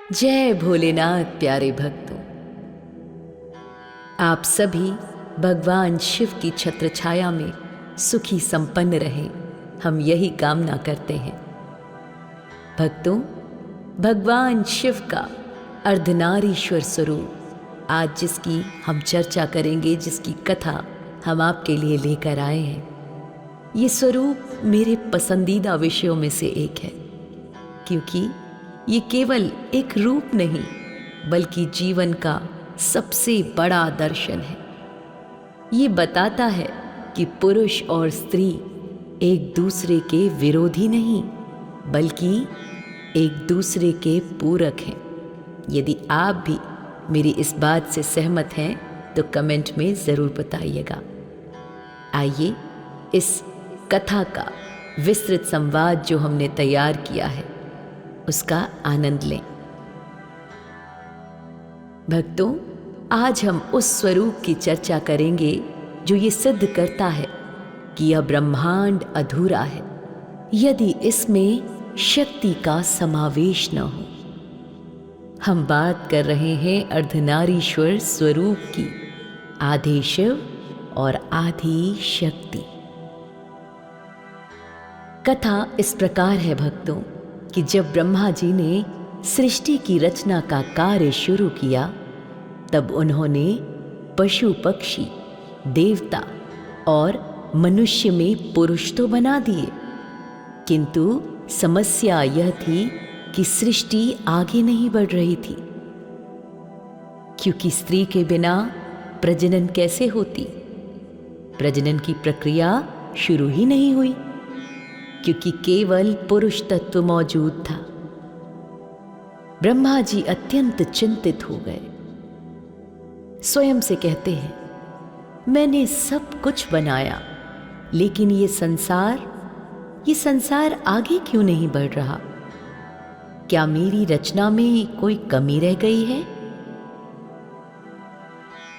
जय भोलेनाथ प्यारे भक्तों, आप सभी भगवान शिव की छत्र छाया में सुखी संपन्न रहें, हम यही कामना करते हैं। भक्तों, भगवान शिव का अर्धनारीश्वर स्वरूप आज जिसकी हम चर्चा करेंगे, जिसकी कथा हम आपके लिए लेकर आए हैं, ये स्वरूप मेरे पसंदीदा विषयों में से एक है, क्योंकि ये केवल एक रूप नहीं बल्कि जीवन का सबसे बड़ा दर्शन है। ये बताता है कि पुरुष और स्त्री एक दूसरे के विरोधी नहीं बल्कि एक दूसरे के पूरक हैं। यदि आप भी मेरी इस बात से सहमत हैं तो कमेंट में ज़रूर बताइएगा। आइए इस कथा का विस्तृत संवाद जो हमने तैयार किया है उसका आनंद लें। भक्तों, आज हम उस स्वरूप की चर्चा करेंगे जो ये सिद्ध करता है कि यह ब्रह्मांड अधूरा है यदि इसमें शक्ति का समावेश न हो। हम बात कर रहे हैं अर्धनारीश्वर स्वरूप की, आधे शिव और आधी शक्ति। कथा इस प्रकार है भक्तों कि जब ब्रह्मा जी ने सृष्टि की रचना का कार्य शुरू किया तब उन्होंने पशु पक्षी, देवता और मनुष्य में पुरुष तो बना दिए, किंतु समस्या यह थी कि सृष्टि आगे नहीं बढ़ रही थी, क्योंकि स्त्री के बिना प्रजनन कैसे होती। प्रजनन की प्रक्रिया शुरू ही नहीं हुई क्योंकि केवल पुरुष तत्व मौजूद था। ब्रह्मा जी अत्यंत चिंतित हो गए। स्वयं से कहते हैं, मैंने सब कुछ बनाया लेकिन ये संसार आगे क्यों नहीं बढ़ रहा? क्या मेरी रचना में कोई कमी रह गई है?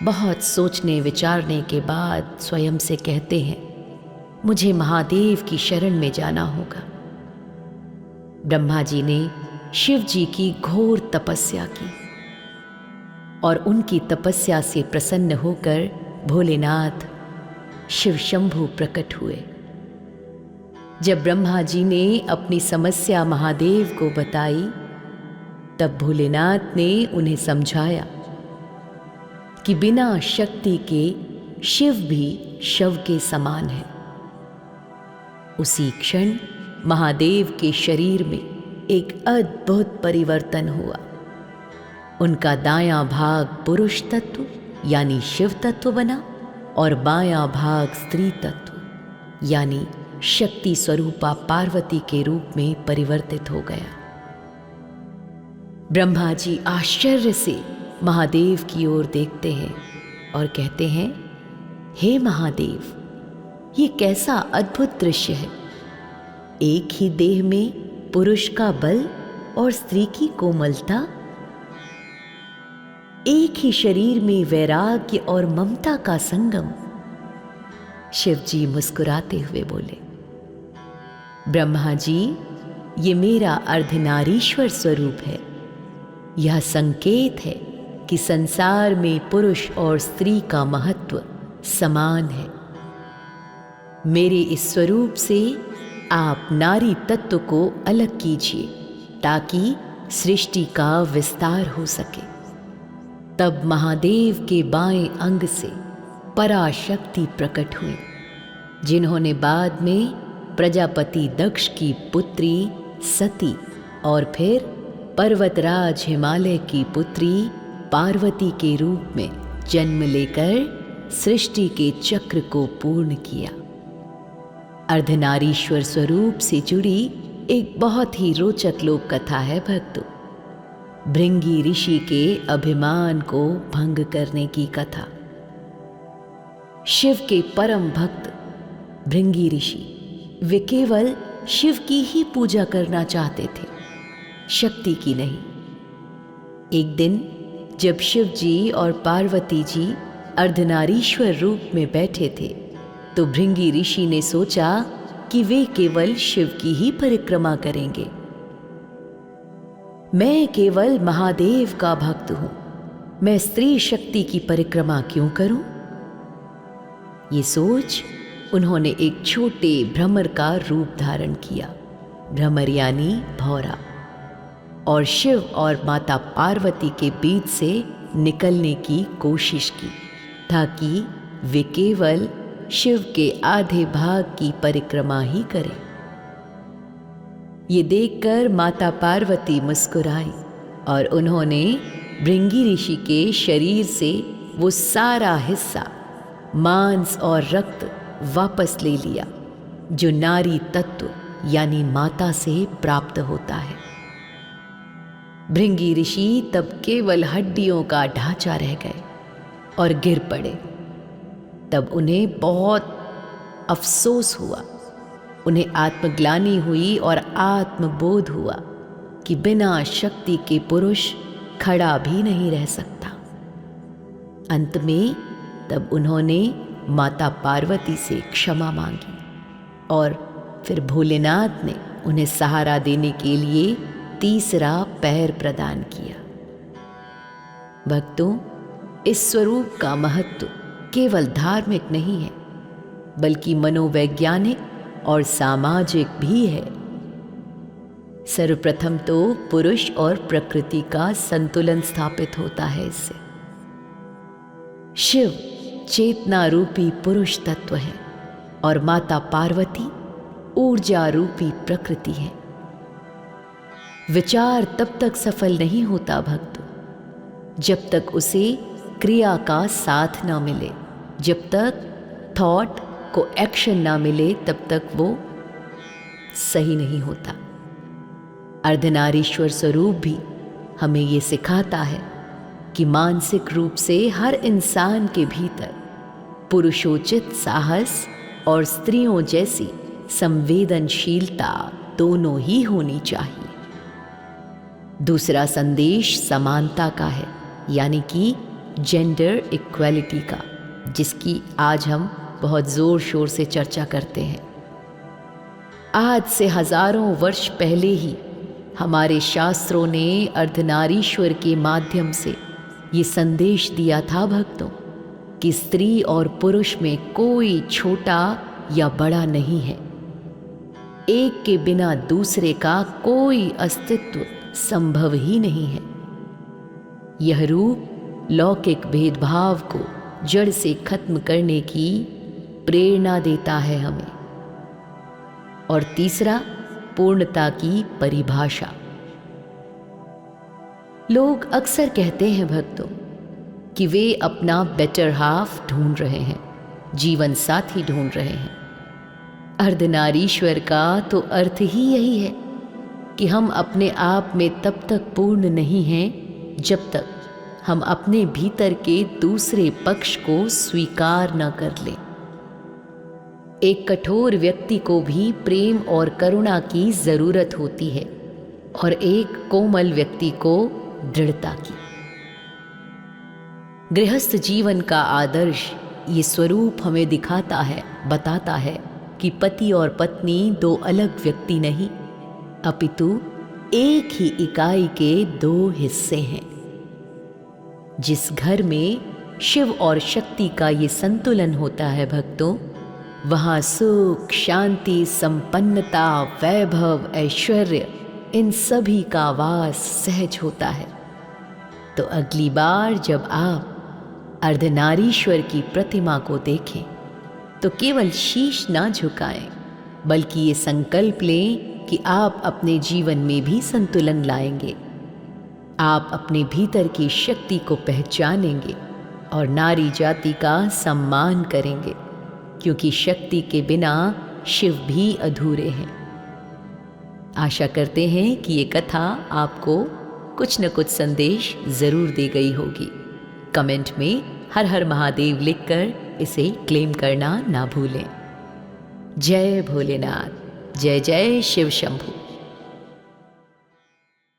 बहुत सोचने विचारने के बाद स्वयं से कहते हैं, मुझे महादेव की शरण में जाना होगा। ब्रह्मा जी ने शिव जी की घोर तपस्या की और उनकी तपस्या से प्रसन्न होकर भोलेनाथ शिव शंभु प्रकट हुए। जब ब्रह्मा जी ने अपनी समस्या महादेव को बताई तब भोलेनाथ ने उन्हें समझाया कि बिना शक्ति के शिव भी शव के समान है। उसी क्षण महादेव के शरीर में एक अद्भुत परिवर्तन हुआ। उनका दायां भाग पुरुष तत्व यानी शिव तत्व बना और बायां भाग स्त्री तत्व यानी शक्ति स्वरूपा पार्वती के रूप में परिवर्तित हो गया। ब्रह्मा जी आश्चर्य से महादेव की ओर देखते हैं और कहते हैं, हे महादेव, ये कैसा अद्भुत दृश्य है। एक ही देह में पुरुष का बल और स्त्री की कोमलता, एक ही शरीर में वैराग्य और ममता का संगम। शिव जी मुस्कुराते हुए बोले, ब्रह्मा जी, ये मेरा अर्धनारीश्वर स्वरूप है। यह संकेत है कि संसार में पुरुष और स्त्री का महत्व समान है। मेरे इस स्वरूप से आप नारी तत्व को अलग कीजिए ताकि सृष्टि का विस्तार हो सके। तब महादेव के बाएं अंग से पराशक्ति प्रकट हुई, जिन्होंने बाद में प्रजापति दक्ष की पुत्री सती और फिर पर्वतराज हिमालय की पुत्री पार्वती के रूप में जन्म लेकर सृष्टि के चक्र को पूर्ण किया। अर्धनारीश्वर स्वरूप से जुड़ी एक बहुत ही रोचक लोक कथा है भक्तों, भृंगी ऋषि के अभिमान को भंग करने की कथा। शिव के परम भक्त भृंगी ऋषि, वे केवल शिव की ही पूजा करना चाहते थे, शक्ति की नहीं। एक दिन जब शिव जी और पार्वती जी अर्धनारीश्वर रूप में बैठे थे तो भृंगी ऋषि ने सोचा कि वे केवल शिव की ही परिक्रमा करेंगे। मैं केवल महादेव का भक्त हूं, मैं स्त्री शक्ति की परिक्रमा क्यों करूं? ये सोच उन्होंने एक छोटे भ्रमर का रूप धारण किया, भ्रमर यानी भौरा, और शिव और माता पार्वती के बीच से निकलने की कोशिश की ताकि वे केवल शिव के आधे भाग की परिक्रमा ही करें। ये देखकर माता पार्वती मुस्कुराई और उन्होंने भृंगी ऋषि के शरीर से वो सारा हिस्सा, मांस और रक्त वापस ले लिया जो नारी तत्व यानी माता से प्राप्त होता है। भृंगी ऋषि तब केवल हड्डियों का ढांचा रह गए और गिर पड़े। तब उन्हें बहुत अफसोस हुआ, उन्हें आत्मग्लानि हुई और आत्मबोध हुआ कि बिना शक्ति के पुरुष खड़ा भी नहीं रह सकता। अंत में तब उन्होंने माता पार्वती से क्षमा मांगी और फिर भोलेनाथ ने उन्हें सहारा देने के लिए तीसरा पैर प्रदान किया। भक्तों, इस स्वरूप का महत्व केवल धार्मिक नहीं है बल्कि मनोवैज्ञानिक और सामाजिक भी है। सर्वप्रथम तो पुरुष और प्रकृति का संतुलन स्थापित होता है इससे। शिव चेतना रूपी पुरुष तत्व है और माता पार्वती ऊर्जा रूपी प्रकृति है। विचार तब तक सफल नहीं होता भक्तों जब तक उसे क्रिया का साथ ना मिले, जब तक थॉट को एक्शन ना मिले तब तक वो सही नहीं होता। अर्धनारीश्वर स्वरूप भी हमें ये सिखाता है कि मानसिक रूप से हर इंसान के भीतर पुरुषोचित साहस और स्त्रियों जैसी संवेदनशीलता दोनों ही होनी चाहिए। दूसरा संदेश समानता का है, यानी कि जेंडर इक्वालिटी का, जिसकी आज हम बहुत जोर शोर से चर्चा करते हैं। आज से हजारों वर्ष पहले ही हमारे शास्त्रों ने अर्धनारीश्वर के माध्यम से ये संदेश दिया था भक्तों कि स्त्री और पुरुष में कोई छोटा या बड़ा नहीं है। एक के बिना दूसरे का कोई अस्तित्व संभव ही नहीं है। यह रूप लौकिक भेदभाव को जड़ से खत्म करने की प्रेरणा देता है हमें। और तीसरा, पूर्णता की परिभाषा। लोग अक्सर कहते हैं भक्तों कि वे अपना बेटर हाफ ढूंढ रहे हैं, जीवन साथी ढूंढ रहे हैं। अर्धनारीश्वर का तो अर्थ ही यही है कि हम अपने आप में तब तक पूर्ण नहीं हैं जब तक हम अपने भीतर के दूसरे पक्ष को स्वीकार न कर लें। एक कठोर व्यक्ति को भी प्रेम और करुणा की जरूरत होती है और एक कोमल व्यक्ति को दृढ़ता की। गृहस्थ जीवन का आदर्श ये स्वरूप हमें दिखाता है, बताता है कि पति और पत्नी दो अलग व्यक्ति नहीं अपितु एक ही इकाई के दो हिस्से हैं। जिस घर में शिव और शक्ति का ये संतुलन होता है भक्तों, वहाँ सुख, शांति, संपन्नता, वैभव, ऐश्वर्य इन सभी का वास सहज होता है। तो अगली बार जब आप अर्धनारीश्वर की प्रतिमा को देखें तो केवल शीश ना झुकाएं, बल्कि ये संकल्प लें कि आप अपने जीवन में भी संतुलन लाएंगे। आप अपने भीतर की शक्ति को पहचानेंगे और नारी जाति का सम्मान करेंगे, क्योंकि शक्ति के बिना शिव भी अधूरे हैं। आशा करते हैं कि ये कथा आपको कुछ न कुछ संदेश जरूर दे गई होगी। कमेंट में हर हर महादेव लिखकर इसे क्लेम करना ना भूलें। जय भोलेनाथ, जय जय शिव शंभू।